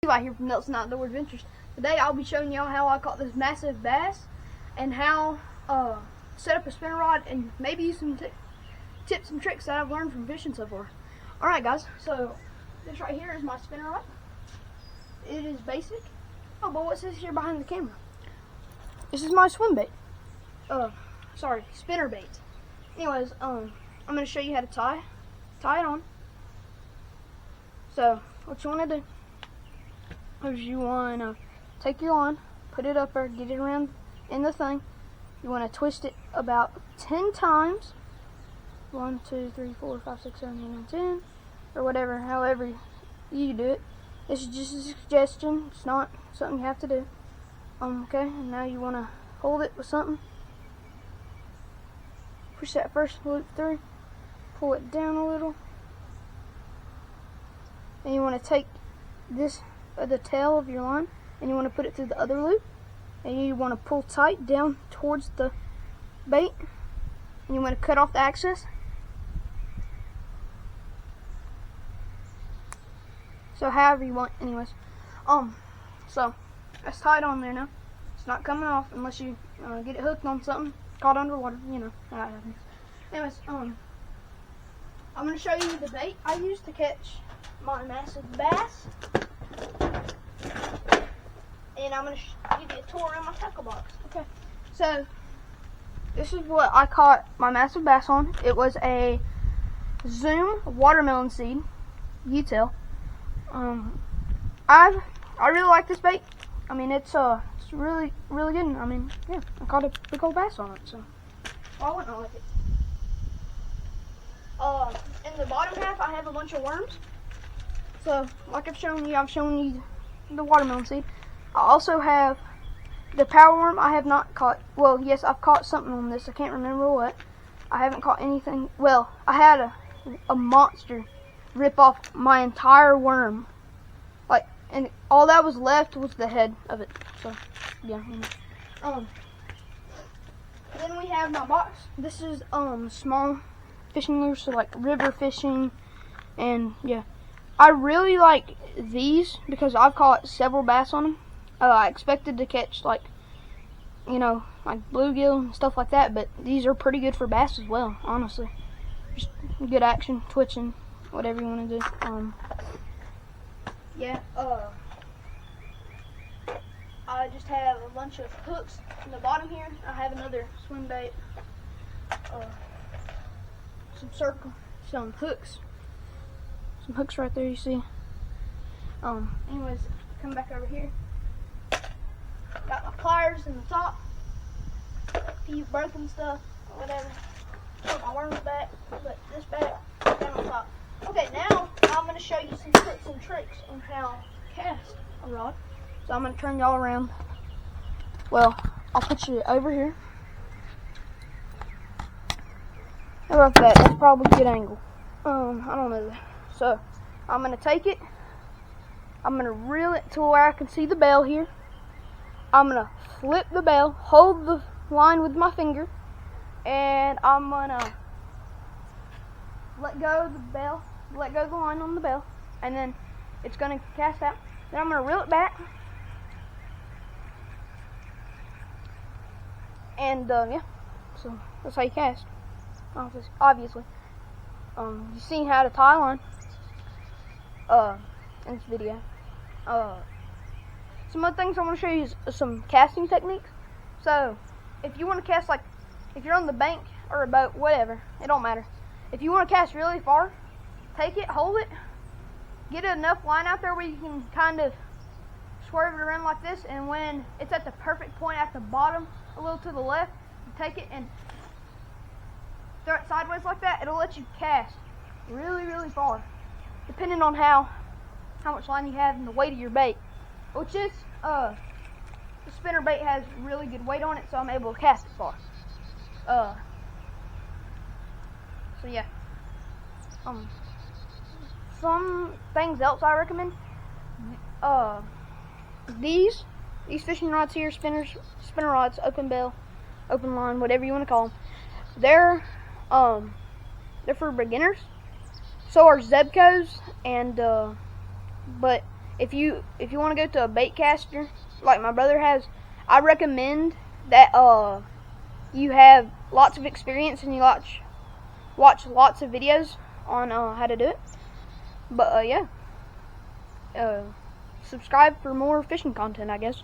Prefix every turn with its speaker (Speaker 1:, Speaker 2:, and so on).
Speaker 1: Levi here from Nelson Outdoor Adventures. Today I'll be showing y'all how I caught this massive bass and how set up a spinner rod and maybe use some tips and tricks that I've learned from fishing so far. Alright guys, so this right here is my spinner rod. It is basic. Oh, but what's this here behind the camera? This is my swim bait. Spinner bait. Anyways, I'm going to show you how to tie it on. So, what you want to do is you want to take your line, put it up there, get it around in the thing. You want to twist it about 10 times. 1, 2, 3, 4, 5, 6, 7, 8, 9, 10, or whatever, however you do it. This is just a suggestion. It's not something you have to do. Okay, and now you want to hold it with something. Push that first loop through, pull it down a little, and you want to take this the tail of your line and you want to put it through the other loop, and you want to pull tight down towards the bait, and you want to cut off the access. So however you want, anyways. So that's tied on there now. It's not coming off unless you get it hooked on something, caught underwater. You know how that happens. Anyways, I'm gonna show you the bait I used to catch my massive bass, and I'm gonna give you a tour around my tackle box. Okay. So this is what I caught my massive bass on. It was a Zoom watermelon seed U-tail. I really like this bait. I mean, it's really good. I mean, yeah, I caught a big old bass on it, so why wouldn't I like it? In the bottom half, I have a bunch of worms. So, like I've shown you the watermelon seed. I also have the power worm. I have not caught. Well, yes, I've caught something on this. I can't remember what. I haven't caught anything. Well, I had a monster rip off my entire worm, and all that was left was the head of it. So, yeah. Then we have my box. This is small fishing lures, so like river fishing, and yeah, I really like these because I've caught several bass on them. I expected to catch like bluegill and stuff like that, but these are pretty good for bass as well, honestly. Just good action, twitching, whatever you want to do. I just have a bunch of hooks in the bottom here. I have another swim bait, some hooks right there, you see. Anyways, come back over here. Got my pliers in the top, a few broken stuff, whatever. Put my worms back, put this back, down on top. Okay, now I'm going to show you some tips and tricks on how to cast a rod. So I'm going to turn y'all around. Well, I'll put you over here. How about that? That's probably a good angle. I don't know. So I'm going to take it. I'm going to reel it to where I can see the bail here. I'm going to flip the bail, hold the line with my finger, and I'm going to let go of the bail, let go of the line on the bail, and then it's going to cast out. Then I'm going to reel it back. And yeah, so that's how you cast. Obviously, you've seen how to tie line in this video. Some other things I want to show you is some casting techniques. So if you want to cast, like if you're on the bank or a boat, whatever, it don't matter. If you want to cast really far, take it, hold it, get enough line out there where you can kind of swerve it around like this, and when it's at the perfect point at the bottom, a little to the left, you take it and throw it sideways like that. It'll let you cast really far, depending on how much line you have and the weight of your bait. Which is, the spinner bait has really good weight on it, so I'm able to cast it far. So yeah. Some things else I recommend. These fishing rods here, spinner rods, open bail, open line, whatever you want to call them. They're for beginners. So are Zebcos, and but if you want to go to a bait caster like my brother has, I recommend that you have lots of experience and you watch lots of videos on how to do it. But yeah, subscribe for more fishing content, I guess.